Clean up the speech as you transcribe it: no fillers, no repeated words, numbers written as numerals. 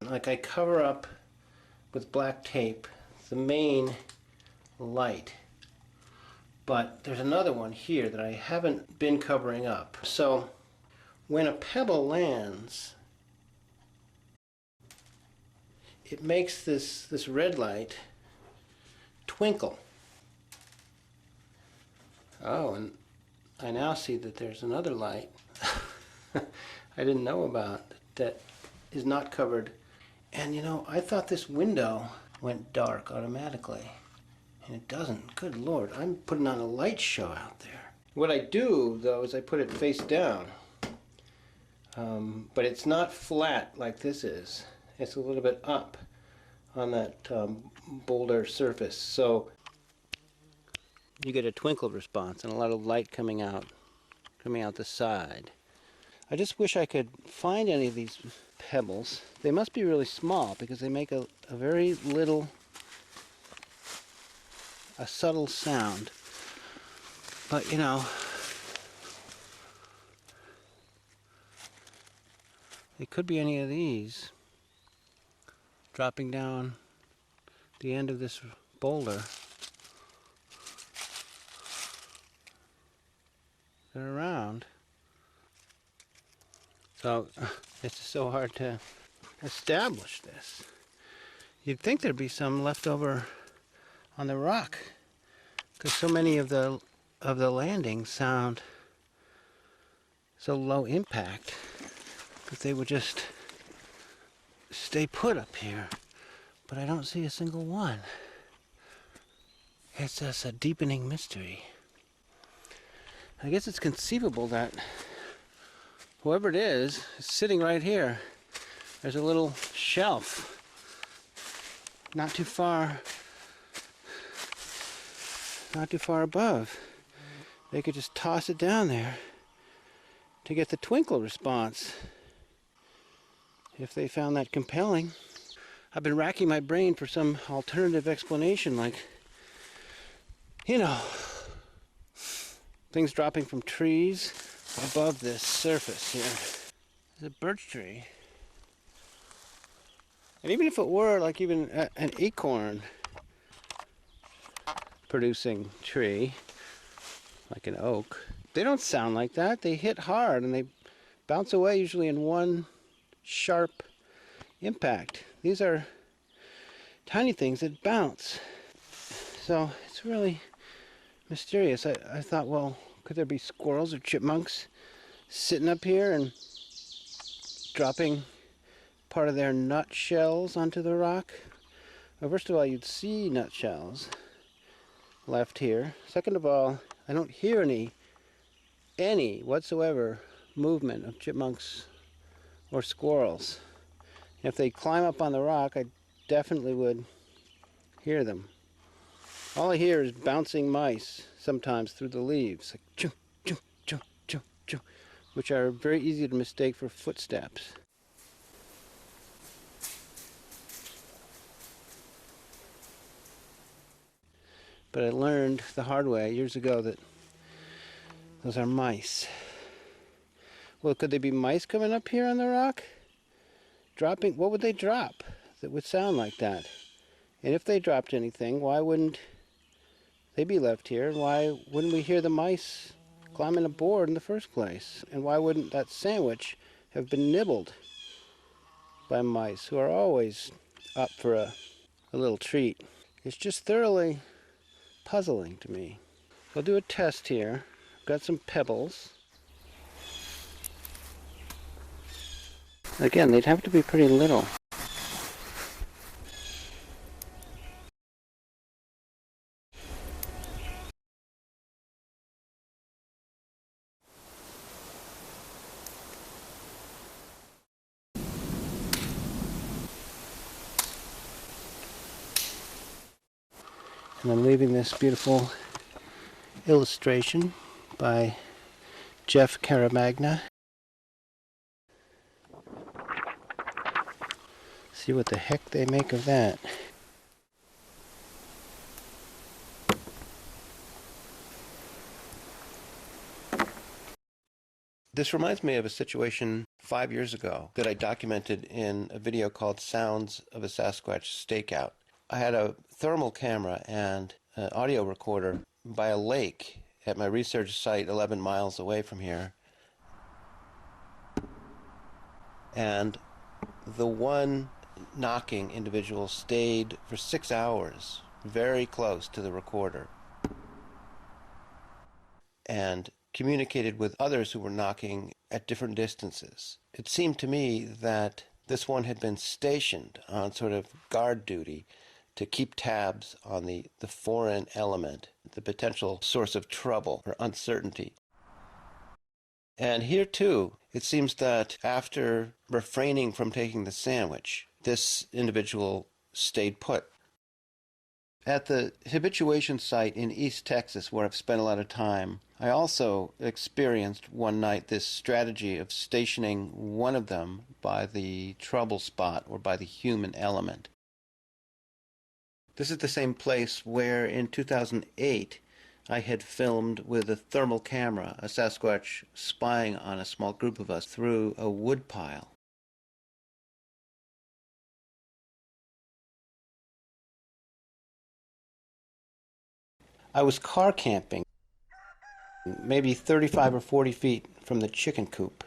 Like I cover up with black tape the main light, but there's another one here that I haven't been covering up. So when a pebble lands, it makes this red light twinkle. Oh, and I now see that there's another light I didn't know about that is not covered. And you know, I thought this window went dark automatically, and it doesn't. Good Lord, I'm putting on a light show out there. What I do, though, is I put it face down. But it's not flat like this is. It's a little bit up on that boulder surface. So you get a twinkle response and a lot of light coming out the side. I just wish I could find any of these pebbles. They must be really small because they make a very little, a subtle sound. But you know, it could be any of these dropping down the end of this boulder. They're around. So it's so hard to establish this. You'd think there'd be some left over on the rock, because so many of the landings sound so low impact that they would just stay put up here. But I don't see a single one. It's just a deepening mystery. I guess it's conceivable that whoever it is sitting right here. There's a little shelf not too far above. They could just toss it down there to get the twinkle response if they found that compelling. I've been racking my brain for some alternative explanation, like, you know, things dropping from trees above this surface here. There's a birch tree. And even if it were like even an acorn producing tree, like an oak, they don't sound like that. They hit hard and they bounce away usually in one sharp impact. These are tiny things that bounce. So it's really mysterious. I thought, well, could there be squirrels or chipmunks sitting up here and dropping part of their nut shells onto the rock? Well, first of all, you'd see nut shells left here. Second of all, I don't hear any whatsoever movement of chipmunks or squirrels. And if they climb up on the rock, I definitely would hear them. All I hear is bouncing mice sometimes through the leaves, like choo, choo, choo, choo, choo, which are very easy to mistake for footsteps. But I learned the hard way years ago that those are mice. Well, could they be mice coming up here on the rock? Dropping, what would they drop that would sound like that? And if they dropped anything, why wouldn't they be left here? And why wouldn't we hear the mice climbing aboard in the first place? And why wouldn't that sandwich have been nibbled by mice who are always up for a little treat? It's just thoroughly puzzling to me. So I'll do a test here. I've got some pebbles. Again, they'd have to be pretty little. And I'm leaving this beautiful illustration by Jeff Caramagna. See what the heck they make of that. This reminds me of a situation 5 years ago that I documented in a video called Sounds of a Sasquatch Stakeout. I had a thermal camera and an audio recorder by a lake at my research site 11 miles away from here. And the one knocking individual stayed for 6 hours very close to the recorder and communicated with others who were knocking at different distances. It seemed to me that this one had been stationed on sort of guard duty to keep tabs on the foreign element, the potential source of trouble or uncertainty. And here too, it seems that after refraining from taking the sandwich, this individual stayed put. At the habituation site in East Texas, where I've spent a lot of time, I also experienced one night this strategy of stationing one of them by the trouble spot or by the human element. This is the same place where in 2008 I had filmed with a thermal camera a Sasquatch spying on a small group of us through a wood pile. I was car camping, maybe 35 or 40 feet from the chicken coop.